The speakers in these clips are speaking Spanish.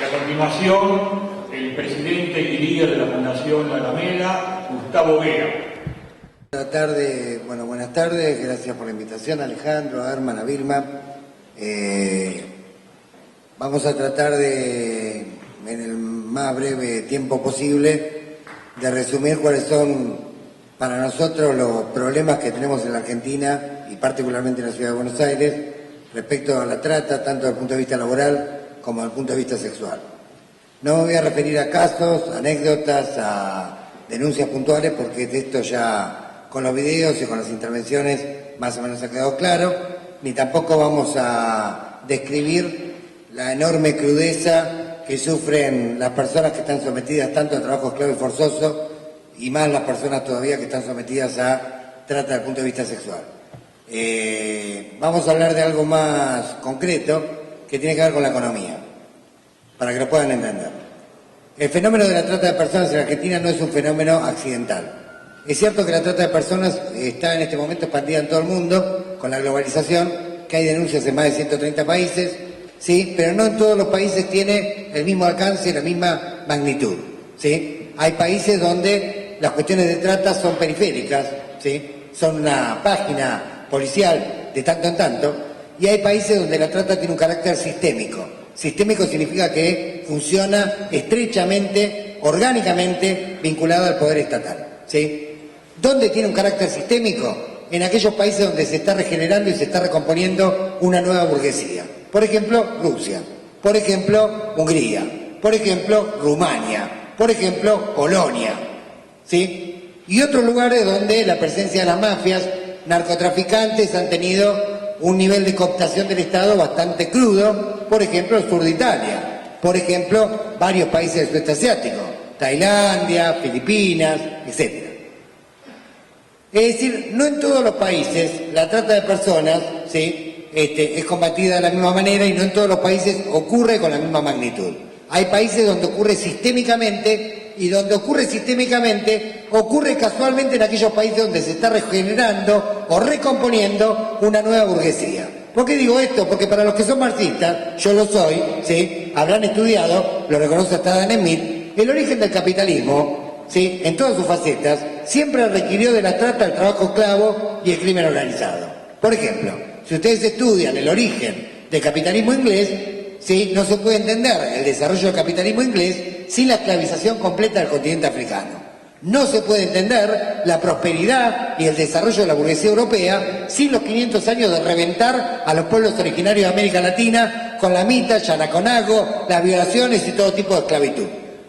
Y a continuación, el presidente y líder de la Fundación La Alameda, Gustavo Vera. Buenas tardes, gracias por la invitación, Alejandro, a Herman, a Vilma. Vamos a tratar de, en el más breve tiempo posible, de resumir cuáles son para nosotros los problemas que tenemos en la Argentina y particularmente en la Ciudad de Buenos Aires respecto a la trata, tanto desde el punto de vista laboral como desde el punto de vista sexual. No me voy a referir a casos, anécdotas, a denuncias puntuales, porque de esto ya con los videos y con las intervenciones más o menos ha quedado claro, ni tampoco vamos a describir la enorme crudeza que sufren las personas que están sometidas tanto a trabajo esclavo y forzoso, y más las personas todavía que están sometidas a trata desde el punto de vista sexual. Vamos a hablar de algo más concreto que tiene que ver con la economía, para que lo puedan entender. El fenómeno de la trata de personas en la Argentina no es un fenómeno accidental. Es cierto que la trata de personas está en este momento expandida en todo el mundo, con la globalización, que hay denuncias en más de 130 países, ¿sí? Pero no en todos los países tiene el mismo alcance, la misma magnitud, ¿sí? Hay países donde las cuestiones de trata son periféricas, ¿sí? Son una página policial de tanto en tanto, y hay países donde la trata tiene un carácter sistémico. Sistémico significa que funciona estrechamente, orgánicamente vinculado al poder estatal, ¿sí? ¿Dónde tiene un carácter sistémico? En aquellos países donde se está regenerando y se está recomponiendo una nueva burguesía. Por ejemplo, Rusia. Por ejemplo, Hungría. Por ejemplo, Rumania. Por ejemplo, Polonia, ¿sí? Y otros lugares donde la presencia de las mafias, narcotraficantes han tenido un nivel de cooptación del Estado bastante crudo, por ejemplo, el sur de Italia, por ejemplo, varios países del sudeste asiático, Tailandia, Filipinas, etc. Es decir, no en todos los países la trata de personas, ¿sí? Es combatida de la misma manera y no en todos los países ocurre con la misma magnitud. Hay países donde ocurre sistémicamente y donde ocurre sistémicamente ocurre casualmente en aquellos países donde se está regenerando o recomponiendo una nueva burguesía. ¿Por qué digo esto? Porque para los que son marxistas, yo lo soy, ¿sí? Habrán estudiado, lo reconoce hasta Adam Smith, el origen del capitalismo, ¿sí? En todas sus facetas, siempre requirió de la trata, el trabajo esclavo y el crimen organizado. Por ejemplo, si ustedes estudian el origen del capitalismo inglés, ¿sí? No se puede entender el desarrollo del capitalismo inglés sin la esclavización completa del continente africano. No se puede entender la prosperidad y el desarrollo de la burguesía europea sin los 500 años de reventar a los pueblos originarios de América Latina con la mita, Yanaconago, las violaciones y todo tipo de esclavitud.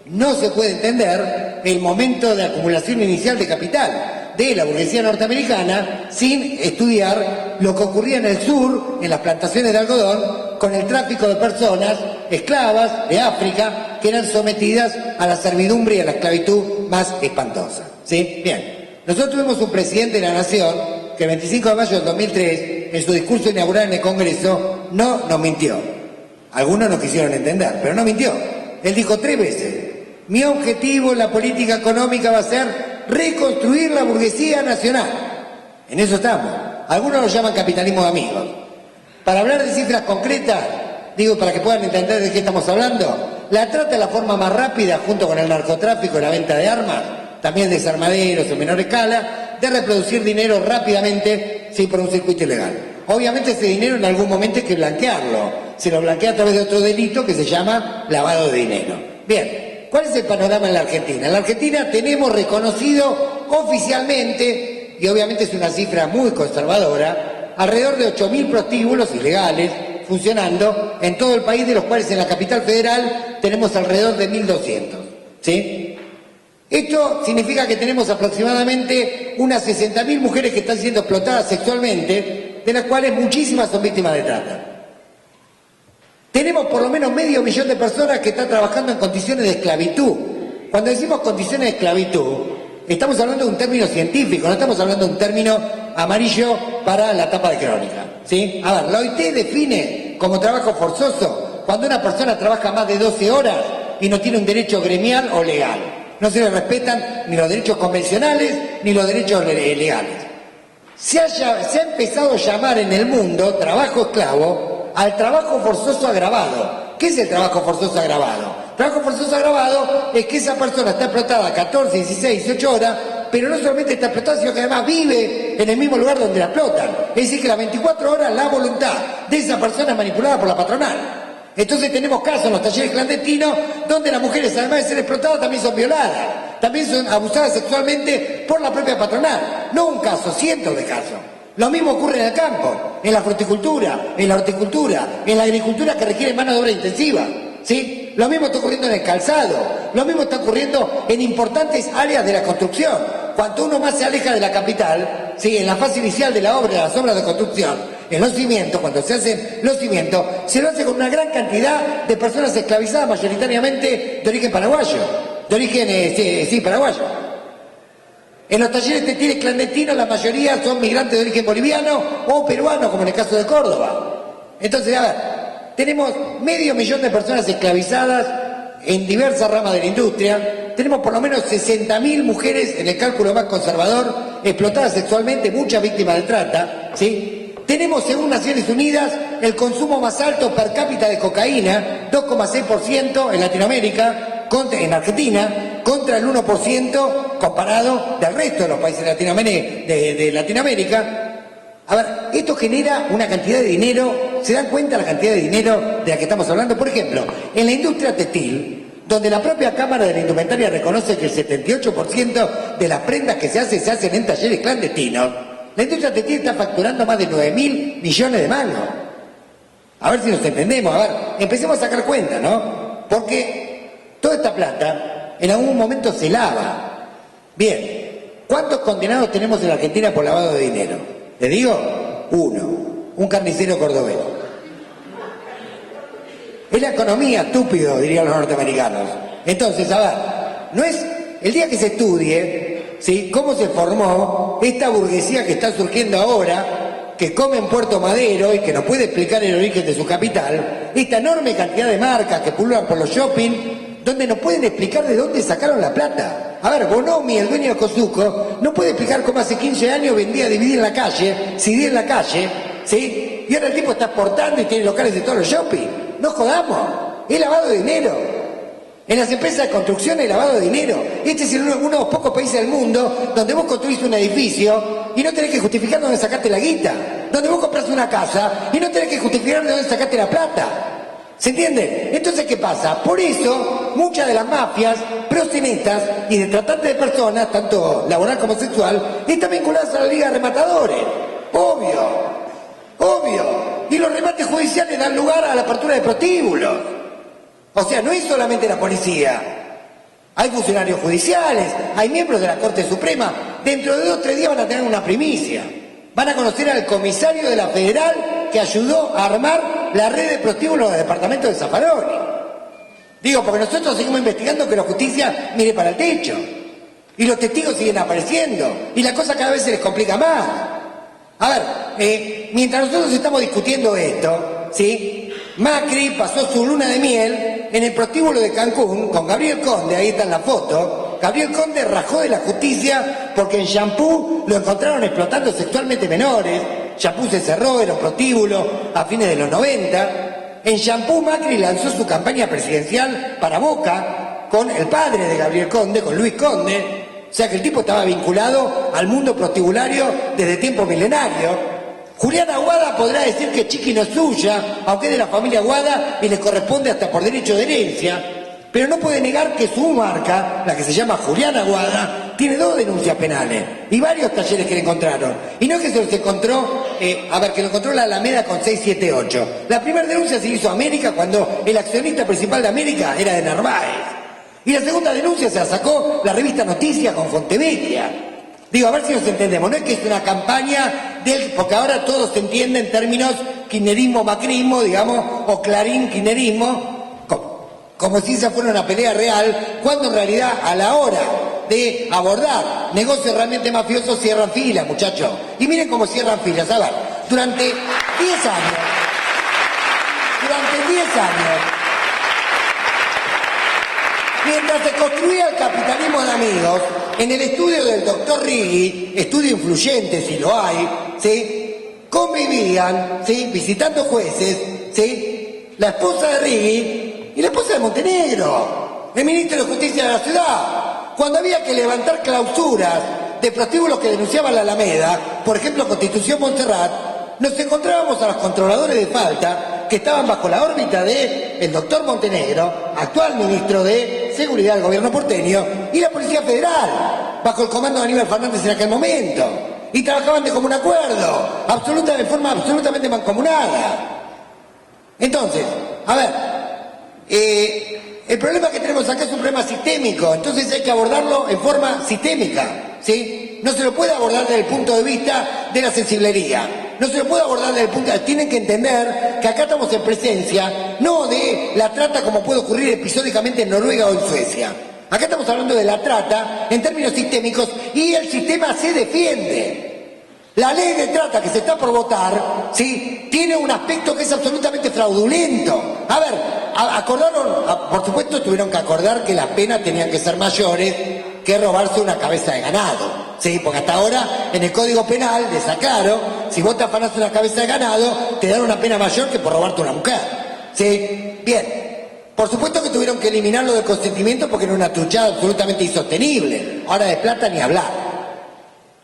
No se puede entender el momento de acumulación inicial de capital de la burguesía norteamericana sin estudiar lo que ocurría en el sur, en las plantaciones de algodón, con el tráfico de personas esclavas de África que eran sometidas a la servidumbre y a la esclavitud más espantosa, ¿sí? Bien, nosotros tuvimos un presidente de la Nación que el 25 de mayo del 2003, en su discurso inaugural en el Congreso, no nos mintió. Algunos no quisieron entender, pero no mintió. Él dijo 3 veces, mi objetivo en la política económica va a ser reconstruir la burguesía nacional. En eso estamos. Algunos lo llaman capitalismo de amigos. Para hablar de cifras concretas, digo para que puedan entender de qué estamos hablando, la trata es la forma más rápida, junto con el narcotráfico y la venta de armas, también desarmaderos en menor escala, de reproducir dinero rápidamente, sí, por un circuito ilegal. Obviamente ese dinero en algún momento hay que blanquearlo. Se lo blanquea a través de otro delito que se llama lavado de dinero. Bien, ¿cuál es el panorama en la Argentina? En la Argentina tenemos reconocido oficialmente, y obviamente es una cifra muy conservadora, alrededor de 8.000 prostíbulos ilegales funcionando en todo el país, de los cuales en la capital federal tenemos alrededor de 1.200, ¿sí? Esto significa que tenemos aproximadamente unas 60.000 mujeres que están siendo explotadas sexualmente, de las cuales muchísimas son víctimas de trata. Tenemos por lo menos 500.000 de personas que están trabajando en condiciones de esclavitud. Cuando decimos condiciones de esclavitud, estamos hablando de un término científico, no estamos hablando de un término amarillo para la tapa de crónica, ¿sí? A ver, la OIT define como trabajo forzoso cuando una persona trabaja más de 12 horas y no tiene un derecho gremial o legal. No se le respetan ni los derechos convencionales ni los derechos legales. Se ha empezado a llamar en el mundo trabajo esclavo al trabajo forzoso agravado. ¿Qué es el trabajo forzoso agravado? Trabajo forzoso agravado es que esa persona está explotada 14, 16, 18 horas, pero no solamente está explotada, sino que además vive en el mismo lugar donde la explotan. Es decir, que las 24 horas la voluntad de esa persona es manipulada por la patronal. Entonces tenemos casos en los talleres clandestinos donde las mujeres, además de ser explotadas, también son violadas, también son abusadas sexualmente por la propia patronal. No un caso, cientos de casos. Lo mismo ocurre en el campo, en la fruticultura, en la horticultura, en la agricultura que requiere mano de obra intensiva, ¿sí? Lo mismo está ocurriendo en el calzado, lo mismo está ocurriendo en importantes áreas de la construcción. Cuanto uno más se aleja de la capital, ¿sí? En la fase inicial de la obra, de las obras de construcción, en los cimientos, cuando se hacen los cimientos, se lo hace con una gran cantidad de personas esclavizadas, mayoritariamente de origen paraguayo, de origen, paraguayo. En los talleres textiles clandestinos la mayoría son migrantes de origen boliviano o peruano, como en el caso de Córdoba. Entonces, a ver, tenemos 500.000 de personas esclavizadas en diversas ramas de la industria, tenemos por lo menos 60.000 mujeres, en el cálculo más conservador, explotadas sexualmente, muchas víctimas de trata, ¿sí? Tenemos, según Naciones Unidas, el consumo más alto per cápita de cocaína, 2,6% en Latinoamérica, en Argentina, contra el 1% comparado del resto de los países de Latinoamérica. A ver, esto genera una cantidad de dinero, ¿se dan cuenta la cantidad de dinero de la que estamos hablando? Por ejemplo, en la industria textil, donde la propia Cámara de la Indumentaria reconoce que el 78% de las prendas que se hacen en talleres clandestinos, la industria textil está facturando más de 9.000 millones de mangos. A ver si nos entendemos, a ver, empecemos a sacar cuenta, ¿no? Porque toda esta plata en algún momento se lava. Bien, ¿cuántos condenados tenemos en la Argentina por lavado de dinero? ¿Le digo? Uno, un carnicero cordobés. Es la economía, estúpido, dirían los norteamericanos. Entonces, a ver, no es el día que se estudie, ¿sí?, cómo se formó esta burguesía que está surgiendo ahora, que come en Puerto Madero y que nos puede explicar el origen de su capital, esta enorme cantidad de marcas que pululan por los shopping, donde nos pueden explicar de dónde sacaron la plata. A ver, Bonomi, el dueño de Cosuco, no puede explicar cómo hace 15 años vendía DVD en la calle, CD en la calle, ¿sí? Y ahora el tipo está exportando y tiene locales de todos los shopping. No jodamos, es lavado de dinero. En las empresas de construcción hay lavado de dinero. Este es uno de los pocos países del mundo donde vos construís un edificio y no tenés que justificar dónde sacaste la guita. Donde vos compras una casa y no tenés que justificar de dónde sacaste la plata. ¿Se entiende? Entonces, ¿qué pasa? Por eso, muchas de las mafias proxenetas y de tratantes de personas, tanto laboral como sexual, están vinculadas a la Liga de Rematadores. Obvio. Y los remates judiciales dan lugar a la apertura de prostíbulos. O sea, no es solamente la policía. Hay funcionarios judiciales, hay miembros de la Corte Suprema. Dentro de 2 o 3 días van a tener una primicia. Van a conocer al comisario de la Federal que ayudó a armar la red de prostíbulos del departamento de Zaffaroni. Digo, porque nosotros seguimos investigando que la justicia mire para el techo. Y los testigos siguen apareciendo. Y la cosa cada vez se les complica más. A ver, mientras nosotros estamos discutiendo esto, ¿sí?, Macri pasó su luna de miel en el prostíbulo de Cancún con Gabriel Conde, ahí está en la foto. Gabriel Conde rajó de la justicia porque en Champú lo encontraron explotando sexualmente menores. Champú se cerró, era un prostíbulo a fines de los 90. En Champú Macri lanzó su campaña presidencial para Boca con el padre de Gabriel Conde, con Luis Conde. O sea que el tipo estaba vinculado al mundo prostibulario desde tiempo milenario. Julián Aguada podrá decir que Chiqui no es suya, aunque es de la familia Aguada y le corresponde hasta por derecho de herencia, pero no puede negar que su marca, la que se llama Julián Aguada, tiene 2 denuncias penales y varios talleres que le encontraron. Y no es que se los encontró, que lo encontró la Alameda con 678. La primera denuncia se hizo a América cuando el accionista principal de América era de Narváez. Y la segunda denuncia se la sacó la revista Noticias con Fontevecchia. Digo, a ver si nos entendemos, no es que es una campaña porque ahora todo se entiende en términos kirchnerismo-macrismo, digamos, o clarín-kirchnerismo, como si esa fuera una pelea real, cuando en realidad a la hora de abordar negocios realmente mafiosos cierran filas, muchachos. Y miren cómo cierran filas, a ver, durante 10 años, mientras se construía el capitalismo de amigos, en el estudio del doctor Righi, estudio influyente si lo hay, ¿sí?, convivían, ¿sí?, visitando jueces, ¿sí?, la esposa de Righi y la esposa de Montenegro, el ministro de Justicia de la ciudad. Cuando había que levantar clausuras de prostíbulos que denunciaban la Alameda, por ejemplo Constitución Montserrat, nos encontrábamos a los controladores de falta que estaban bajo la órbita del doctor Montenegro, actual ministro de Seguridad del gobierno porteño, y la Policía Federal, bajo el comando de Aníbal Fernández en aquel momento. Y trabajaban de común acuerdo, de forma absolutamente mancomunada. Entonces, a ver, el problema que tenemos acá es un problema sistémico, entonces hay que abordarlo en forma sistémica, ¿sí? No se lo puede abordar desde el punto de vista de la sensiblería, no se lo puede abordar desde el punto de vista... Tienen que entender que acá estamos en presencia, no de la trata como puede ocurrir episódicamente en Noruega o en Suecia. Acá estamos hablando de la trata en términos sistémicos y el sistema se defiende. La ley de trata que se está por votar, ¿sí?, tiene un aspecto que es absolutamente fraudulento. A ver, por supuesto tuvieron que acordar que las penas tenían que ser mayores que robarse una cabeza de ganado, ¿sí? Porque hasta ahora en el Código Penal les aclaro, si vos te afanás una cabeza de ganado, te dan una pena mayor que por robarte una mujer, ¿sí? Bien, por supuesto que tuvieron que eliminarlo del consentimiento porque era una truchada absolutamente insostenible. Ahora de plata ni hablar.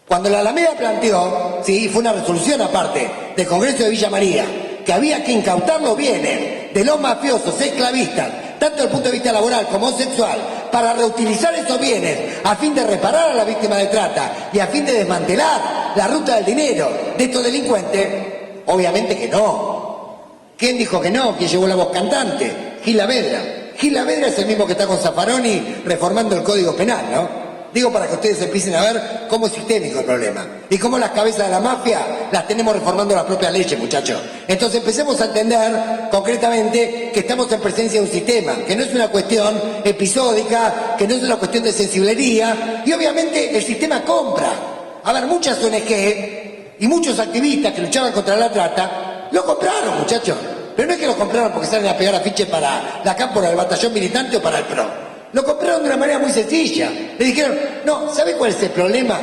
Cuando la Alameda planteó, sí, fue una resolución aparte del Congreso de Villa María, que había que incautar los bienes de los mafiosos esclavistas, tanto desde el punto de vista laboral como sexual, para reutilizar esos bienes a fin de reparar a la víctima de trata y a fin de desmantelar la ruta del dinero de estos delincuentes, obviamente que no. ¿Quién dijo que no? ¿Quién llevó la voz cantante? Gil Lavedra. Gil Lavedra es el mismo que está con Zaffaroni reformando el Código Penal, ¿no? Digo para que ustedes empiecen a ver cómo es sistémico el problema y cómo las cabezas de la mafia las tenemos reformando las propias leyes, muchachos. Entonces empecemos a entender concretamente que estamos en presencia de un sistema, que no es una cuestión episódica, que no es una cuestión de sensiblería, y obviamente el sistema compra. A ver, muchas ONG y muchos activistas que luchaban contra la trata lo compraron, muchachos. Pero no es que lo compraron porque salen a pegar afiches para la cámpora del batallón militante o para el PRO. Lo compraron de una manera muy sencilla. Le dijeron, no, ¿sabe cuál es el problema?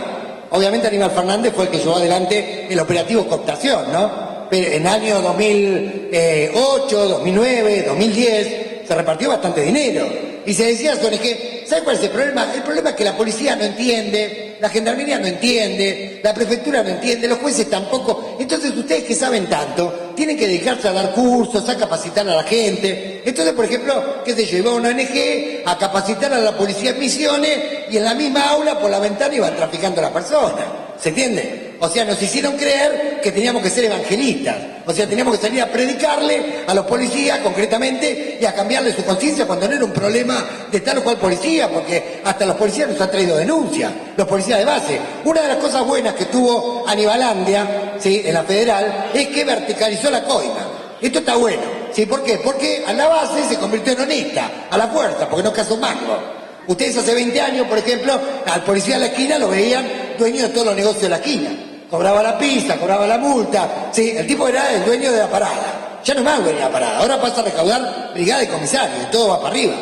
Obviamente Aníbal Fernández fue el que llevó adelante el operativo Cooptación, ¿no? Pero en año 2008, 2009, 2010 se repartió bastante dinero. Y se decía a que, ¿sabe cuál es el problema? El problema es que la policía no entiende, la gendarmería no entiende, la prefectura no entiende, los jueces tampoco. Entonces ustedes que saben tanto, tienen que dedicarse a dar cursos, a capacitar a la gente. Entonces, por ejemplo, qué sé yo, iba a una ONG a capacitar a la policía en Misiones y en la misma aula por la ventana iban traficando a la persona. ¿Se entiende? O sea, nos hicieron creer que teníamos que ser evangelistas. O sea, teníamos que salir a predicarle a los policías concretamente y a cambiarle su conciencia cuando no era un problema de tal o cual policía, porque hasta los policías nos han traído denuncias, los policías de base. Una de las cosas buenas que tuvo Anibalandia, ¿sí?, en la federal, es que verticalizó la coima. Esto está bueno, ¿sí? ¿Por qué? Porque a la base se convirtió en honesta, a la fuerza, porque no casó un mango. Ustedes hace 20 años, por ejemplo, al policía de la esquina lo veían dueño de todos los negocios de la esquina. Cobraba la pizza, cobraba la multa, ¿sí? El tipo era el dueño de la parada. Ya no es más dueño de la parada, ahora pasa a recaudar brigada y comisario, y todo va para arriba.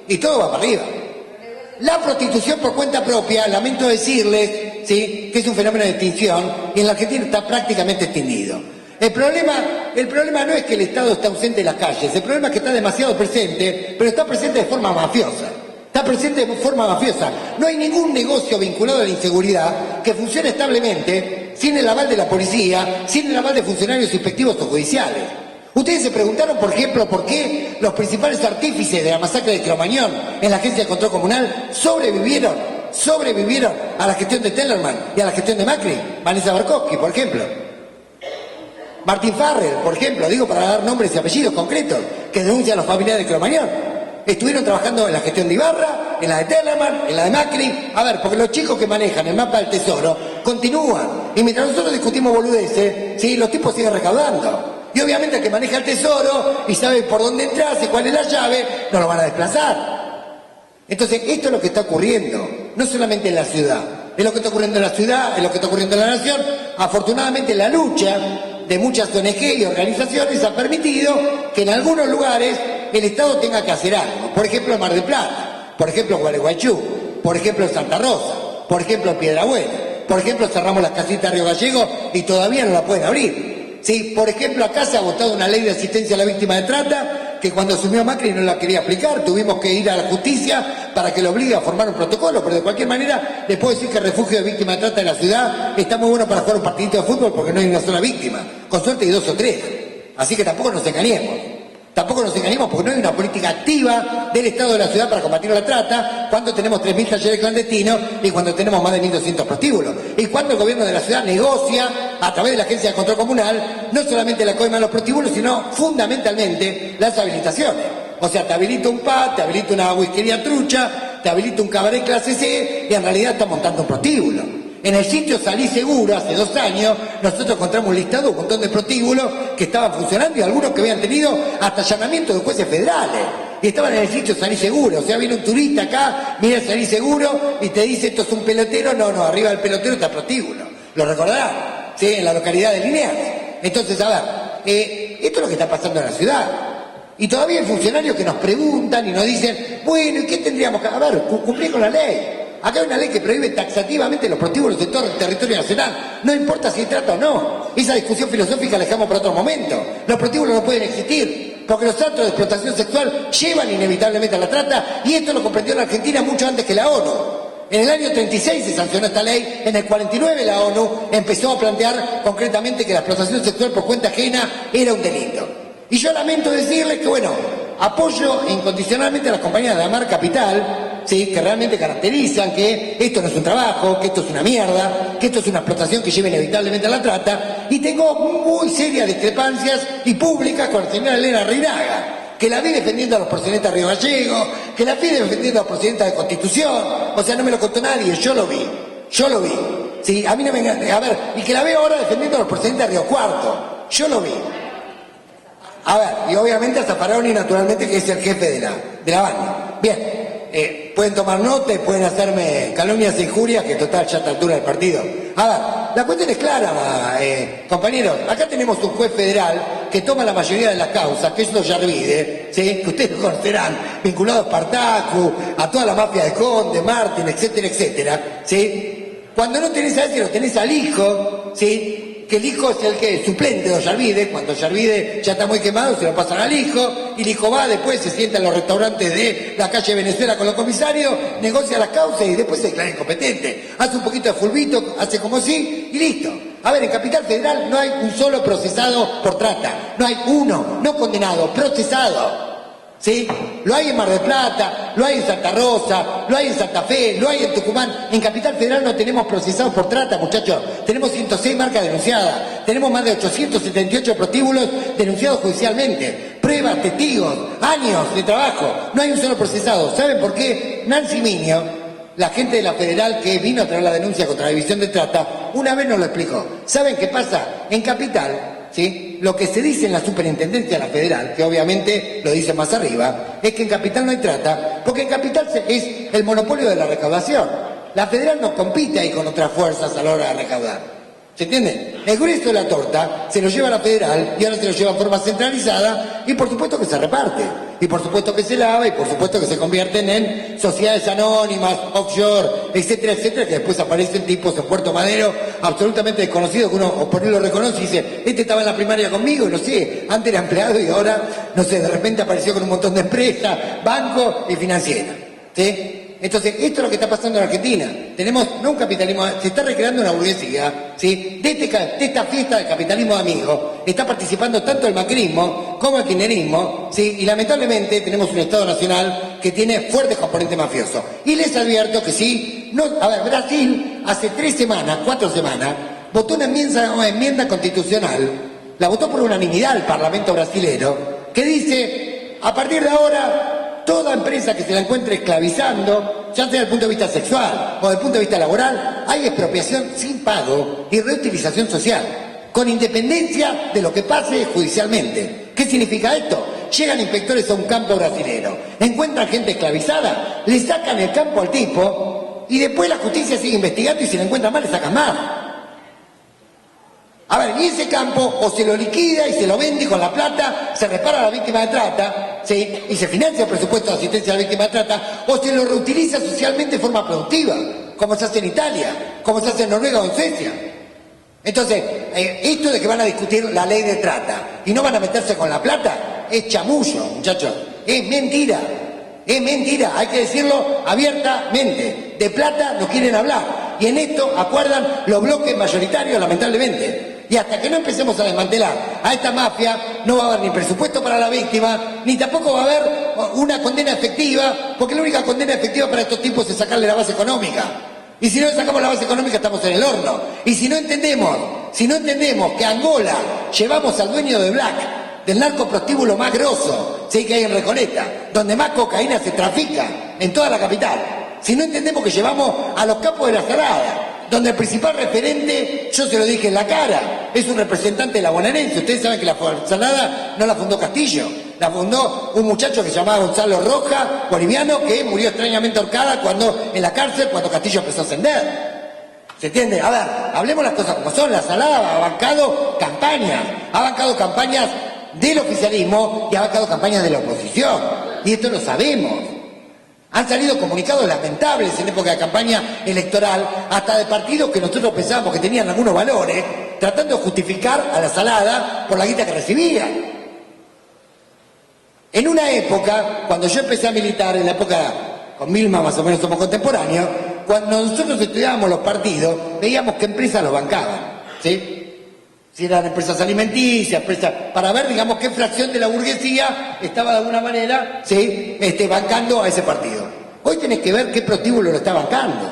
Y todo va para arriba. La prostitución por cuenta propia, lamento decirles, ¿sí?, que es un fenómeno de extinción y en la Argentina está prácticamente extinguido. El problema no es que el Estado está ausente de las calles, el problema es que está demasiado presente, pero está presente de forma mafiosa. Está presente de forma mafiosa. No hay ningún negocio vinculado a la inseguridad que funcione establemente sin el aval de la policía, sin el aval de funcionarios inspectivos o judiciales. Ustedes se preguntaron, por ejemplo, por qué los principales artífices de la masacre de Cromañón en la Agencia de Control Comunal sobrevivieron a la gestión de Tellerman y a la gestión de Macri. Vanessa Barkowski, por ejemplo. Martín Farrell, por ejemplo, digo para dar nombres y apellidos concretos, que denuncian a los familiares de Cromañón. Estuvieron trabajando en la gestión de Ibarra, en la de Tellerman, en la de Macri. A ver, porque los chicos que manejan el mapa del tesoro continúan. Y mientras nosotros discutimos boludeces, ¿sí?, los tipos siguen recaudando. Y obviamente el que maneja el tesoro y sabe por dónde entrar y cuál es la llave, no lo van a desplazar. Entonces, esto es lo que está ocurriendo, no solamente en la ciudad. Es lo que está ocurriendo en la ciudad, es lo que está ocurriendo en la nación. Afortunadamente, la lucha de muchas ONG y organizaciones ha permitido que en algunos lugares el Estado tenga que hacer algo. Por ejemplo, en Mar del Plata, por ejemplo, en Gualeguaychú, por ejemplo, en Santa Rosa, por ejemplo, en Piedrabuena, por ejemplo, cerramos las casitas de Río Gallego y todavía no la pueden abrir. Sí, por ejemplo, acá se ha votado una ley de asistencia a la víctima de trata que cuando asumió Macri no la quería aplicar, tuvimos que ir a la justicia para que lo obligue a formar un protocolo, pero de cualquier manera les puedo decir que el refugio de víctimas de trata en la ciudad está muy bueno para jugar un partidito de fútbol porque no hay una sola víctima, con suerte hay 2 o 3, así que tampoco nos engañemos. Tampoco nos engañemos porque no hay una política activa del Estado de la ciudad para combatir la trata cuando tenemos 3.000 talleres clandestinos y cuando tenemos más de 1.200 prostíbulos. Y cuando el gobierno de la ciudad negocia a través de la Agencia de Control Comunal no solamente la coima de los prostíbulos, sino fundamentalmente las habilitaciones. O sea, te habilita un pub, te habilita una whiskería trucha, te habilita un cabaret clase C y en realidad está montando un prostíbulo. En el sitio Salí Seguro, hace 2 años, nosotros encontramos un listado, un montón de prostíbulos que estaban funcionando y algunos que habían tenido hasta allanamientos de jueces federales. Y estaban en el sitio Salí Seguro. O sea, viene un turista acá, mira el Salí Seguro y te dice, esto es un pelotero. No, arriba del pelotero está el prostíbulo. ¿Lo recordarán? ¿Sí? En la localidad de Liniers. Entonces, a ver, esto es lo que está pasando en la ciudad. Y todavía hay funcionarios que nos preguntan y nos dicen, bueno, ¿y qué tendríamos que...? A ver, cumplir con la ley. Acá hay una ley que prohíbe taxativamente los prostíbulos de todo el territorio nacional. No importa si trata o no. Esa discusión filosófica la dejamos para otro momento. Los prostíbulos no pueden existir porque los actos de explotación sexual llevan inevitablemente a la trata y esto lo comprendió la Argentina mucho antes que la ONU. En el año 36 se sancionó esta ley, en el 49 la ONU empezó a plantear concretamente que la explotación sexual por cuenta ajena era un delito. Y yo lamento decirles que, bueno, apoyo incondicionalmente a las compañías de la Mar Capital, ¿sí?, que realmente caracterizan que esto no es un trabajo, que esto es una mierda, que esto es una explotación que lleva inevitablemente a la trata, y tengo muy serias discrepancias y públicas con la señora Elena Reinaga, que la vi defendiendo a los presidentes de Río Gallegos, que la vi defendiendo a los presidentes de Constitución, o sea, no me lo contó nadie, yo lo vi, sí, a mí no me engaña, a ver, y que la veo ahora defendiendo a los presidentes de Río Cuarto, yo lo vi. A ver, y obviamente a Zaffaroni, naturalmente, que es el jefe de la banda. Bien, pueden tomar nota, pueden hacerme calumnias e injurias, que total ya a esta altura del partido. A ver, la cuestión es clara, compañeros. Acá tenemos un juez federal que toma la mayoría de las causas, que es los Yarvide, ¿sí?, que ustedes conocerán, vinculados a Espartaco, a toda la mafia de Conde, Martín, etcétera, etcétera, ¿sí? Cuando no tenés a ese, lo tenés al hijo, ¿sí?, que el hijo es el que suplente de Ollarvide. Cuando Ollarvide ya está muy quemado se lo pasan al hijo y el hijo va, después se sienta en los restaurantes de la calle Venezuela con los comisarios, negocia las causas y después se declara incompetente, hace un poquito de fulbito, hace como sí y listo. A ver, en Capital Federal no hay un solo procesado por trata, no hay uno, no condenado, procesado. ¿Sí? Lo hay en Mar del Plata, lo hay en Santa Rosa, lo hay en Santa Fe, lo hay en Tucumán. En Capital Federal no tenemos procesados por trata, muchachos. Tenemos 106 marcas denunciadas, tenemos más de 878 prostíbulos denunciados judicialmente, pruebas, testigos, años de trabajo. No hay un solo procesado. ¿Saben por qué? Nancy Minio, la gente de la Federal que vino a traer la denuncia contra la División de Trata, una vez nos lo explicó. ¿Saben qué pasa? En Capital, ¿sí?, lo que se dice en la superintendencia de la Federal, que obviamente lo dice más arriba, es que en Capital no hay trata, porque en Capital es el monopolio de la recaudación. La Federal no compite ahí con otras fuerzas a la hora de recaudar. ¿Se entiende? El grueso de la torta se lo lleva a la Federal y ahora se lo lleva en forma centralizada y por supuesto que se reparte. Y por supuesto que se lava y por supuesto que se convierten en sociedades anónimas, offshore, etcétera, etcétera, que después aparecen tipos en Puerto Madero absolutamente desconocidos que uno o por él lo reconoce y dice, este estaba en la primaria conmigo, no sé, antes era empleado y ahora, no sé, de repente apareció con un montón de empresas, bancos y financieras. ¿Sí? Entonces, esto es lo que está pasando en Argentina. Tenemos, no un capitalismo, se está recreando una burguesía, ¿sí?, de esta fiesta del capitalismo de amigos. Está participando tanto el macrismo como el kirchnerismo, ¿sí?, y lamentablemente tenemos un Estado nacional que tiene fuertes componentes mafiosos. Y les advierto que sí, no, a ver, Brasil hace 4 semanas, votó una enmienda constitucional, la votó por unanimidad el Parlamento brasilero, que dice, a partir de ahora, toda empresa que se la encuentre esclavizando, ya sea desde el punto de vista sexual o desde el punto de vista laboral, hay expropiación sin pago y reutilización social, con independencia de lo que pase judicialmente. ¿Qué significa esto? Llegan inspectores a un campo brasilero, encuentran gente esclavizada, le sacan el campo al tipo y después la justicia sigue investigando y si lo encuentran mal le sacan más. A ver, y ese campo o se lo liquida y se lo vende y con la plata se repara a la víctima de trata, ¿sí?, y se financia el presupuesto de asistencia a la víctima de trata, o se lo reutiliza socialmente de forma productiva, como se hace en Italia, como se hace en Noruega o en Suecia. Entonces, esto de que van a discutir la ley de trata y no van a meterse con la plata, es chamullo, muchachos, es mentira, hay que decirlo abiertamente. De plata no quieren hablar, y en esto acuerdan los bloques mayoritarios, lamentablemente. Y hasta que no empecemos a desmantelar a esta mafia, no va a haber ni presupuesto para la víctima, ni tampoco va a haber una condena efectiva, porque la única condena efectiva para estos tipos es sacarle la base económica. Y si no le sacamos la base económica, estamos en el horno. Y si no entendemos que a Angola llevamos al dueño de Black, del narcoprostíbulo más grosso, ¿sí?, que hay en Recoleta, donde más cocaína se trafica en toda la capital. Si no entendemos que llevamos a los capos de la Salada, donde el principal referente, yo se lo dije en la cara, es un representante de la bonaerense. Ustedes saben que la Salada no la fundó Castillo, la fundó un muchacho que se llamaba Gonzalo Roja, boliviano, que murió extrañamente ahorcada en la cárcel cuando Castillo empezó a ascender. ¿Se entiende? A ver, hablemos las cosas como son. La Salada ha bancado campañas del oficialismo y ha bancado campañas de la oposición. Y esto lo sabemos. Han salido comunicados lamentables en época de campaña electoral, hasta de partidos que nosotros pensábamos que tenían algunos valores, tratando de justificar a la Salada por la guita que recibían. En una época, cuando yo empecé a militar, en la época, con Milma más o menos somos contemporáneos, cuando nosotros estudiábamos los partidos, veíamos qué empresas los bancaban, ¿sí? Si eran empresas alimenticias, para ver, digamos, qué fracción de la burguesía estaba de alguna manera, ¿sí?, bancando a ese partido. Hoy tenés que ver qué prostíbulo lo está bancando,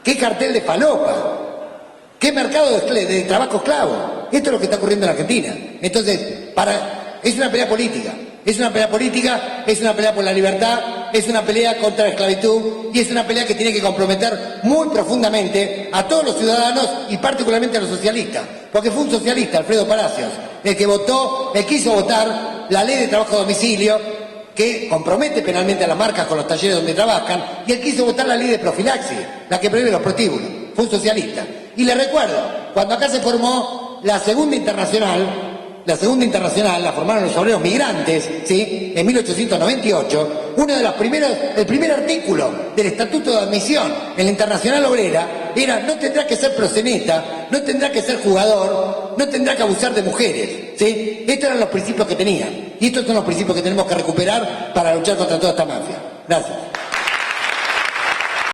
qué cartel de falopa, qué mercado de trabajo esclavo. Esto es lo que está ocurriendo en Argentina. Entonces, es una pelea política. Es una pelea política, es una pelea por la libertad, es una pelea contra la esclavitud y es una pelea que tiene que comprometer muy profundamente a todos los ciudadanos y particularmente a los socialistas. Porque fue un socialista, Alfredo Palacios, el que quiso votar la ley de trabajo a domicilio, que compromete penalmente a las marcas con los talleres donde trabajan, y él quiso votar la ley de profilaxis, la que prohíbe los prostíbulos. Fue un socialista. Y le recuerdo, cuando acá se formó la Segunda Internacional, la formaron los obreros migrantes, ¿sí?, en 1898, el primer artículo del Estatuto de Admisión en la Internacional Obrera era: no tendrá que ser proxeneta, no tendrá que ser jugador, no tendrá que abusar de mujeres, ¿sí? Estos eran los principios que tenían, y estos son los principios que tenemos que recuperar para luchar contra toda esta mafia. Gracias.